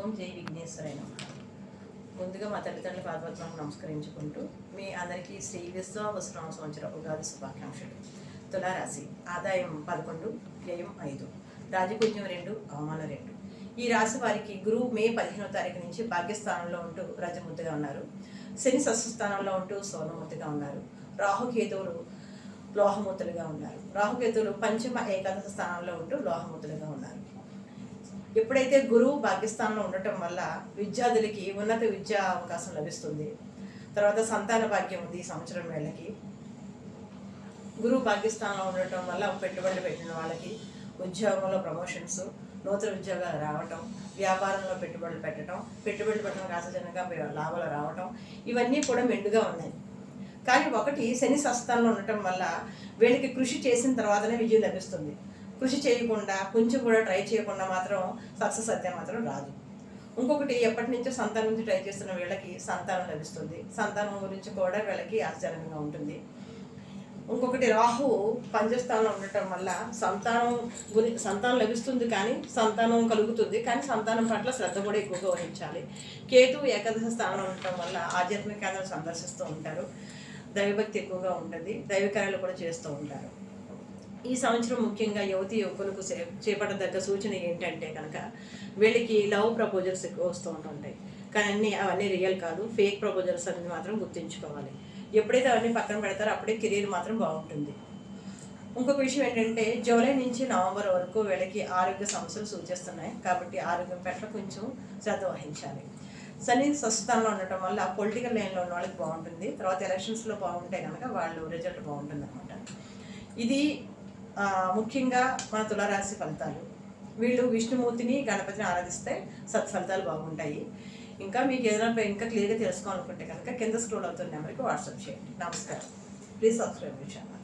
ఓం జై విఘ్నేశ్వరాయ నమః. ముందుగా మా తల్లిదండ్రుల పాదపద్మాలకు నమస్కరించుకుంటూ మీ అందరికీ శ్రీ విశ్వావసరామ సంవత్సర ఉగాది శుభాకాంక్షలు. తులారాశి ఆదాయం 11, వ్యయం 5, రాజపూజ్యం 2, అవమానం 2. ఈ రాశి వారికి గురువు మే 15వ తారీఖు నుంచి భాగ్యస్థానంలో ఉంటూ రజముద్దుగా ఉన్నారు. శని షష్ఠస్థానంలో ఉంటూ సోనమూర్తిగా ఉన్నారు. రాహుకేతువులు లోహమూర్తులుగా ఉన్నారు. రాహుకేతువులు పంచమ ఏకాదశ స్థానంలో ఉంటూ లోహమూర్తులుగా ఉన్నారు. ఎప్పుడైతే గురువు భాగ్యస్థానంలో ఉండటం వల్ల విద్యార్థులకి ఉన్నత విద్యా అవకాశం లభిస్తుంది. తర్వాత సంతాన భాగ్యం ఉంది ఈ సంవత్సరం వేళకి. గురువు భాగ్యస్థానంలో ఉండటం వల్ల పెట్టుబడులు పెట్టిన వాళ్ళకి ఉద్యోగంలో ప్రమోషన్స్, నూతన ఉద్యోగాలు రావటం, వ్యాపారంలో పెట్టుబడులు పెట్టడం ఆశాజనకంగా లాభాలు రావటం, ఇవన్నీ కూడా మెండుగా ఉన్నాయి. కానీ ఒకటి శని షష్ఠానంలో ఉండటం వల్ల వీళ్ళకి కృషి చేసిన తర్వాతనే విజయం లభిస్తుంది. కృషి చేయకుండా కొంచెం కూడా ట్రై చేయకుండా మాత్రం సక్సెస్ అయితే మాత్రం రాదు. ఇంకొకటి ఎప్పటి నుంచో సంతానం నుంచి ట్రై చేస్తున్న వీళ్ళకి సంతానం లభిస్తుంది. సంతానం గురించి కూడా వీళ్ళకి ఆశ్చర్యంగా ఉంటుంది. ఇంకొకటి రాహు పంచస్థానంలో ఉండటం వల్ల సంతానం లభిస్తుంది, కానీ సంతానం కలుగుతుంది, కానీ సంతానం పట్ల శ్రద్ధ కూడా ఎక్కువగా వహించాలి. కేతు ఏకాదశ స్థానంలో ఉండటం వల్ల ఆధ్యాత్మిక కేంద్రాలు సందర్శిస్తూ ఉంటారు. దైవభక్తి ఎక్కువగా ఉంటుంది. దైవ కార్యాలు కూడా చేస్తూ ఉంటారు. ఈ సంవత్సరం ముఖ్యంగా యువతి యువకులకు చేపట్టదగ్గ సూచన ఏంటంటే కనుక వీళ్ళకి లవ్ ప్రపోజల్స్ ఎక్కువ వస్తూ ఉంటుంటాయి. కానీ అవన్నీ రియల్ కాదు, ఫేక్ ప్రపోజల్స్ అనేది మాత్రం గుర్తుంచుకోవాలి. ఎప్పుడైతే అవన్నీ పక్కన పెడతారో అప్పుడే కెరీర్ మాత్రం బాగుంటుంది. ఇంకొక విషయం ఏంటంటే జూలై నుంచి నవంబర్ వరకు వీళ్ళకి ఆరోగ్య సమస్యలు సూచిస్తున్నాయి. కాబట్టి ఆరోగ్యం పట్ల కొంచెం శ్రద్ధ వహించాలి. శని షష్ఠానంలో ఉండటం వల్ల పొలిటికల్ లైన్లో ఉన్న వాళ్ళకి బాగుంటుంది. తర్వాత ఎలక్షన్స్లో బాగుంటే కనుక వాళ్ళు రిజల్ట్ బాగుంటుంది అనమాట. ఇది ముఖ్యంగా మన తులారాశి ఫలితాలు. వీళ్ళు విష్ణుమూర్తిని, గణపతిని ఆరాధిస్తే సత్ఫలితాలు బాగుంటాయి. ఇంకా మీకు ఏదైనా ఇంకా క్లియర్గా తెలుసుకోవాలనుకుంటే కనుక కింద స్క్రోల్ అవుతున్న నెంబర్కి వాట్సాప్ చేయండి. నమస్కారం. Please subscribe my channel.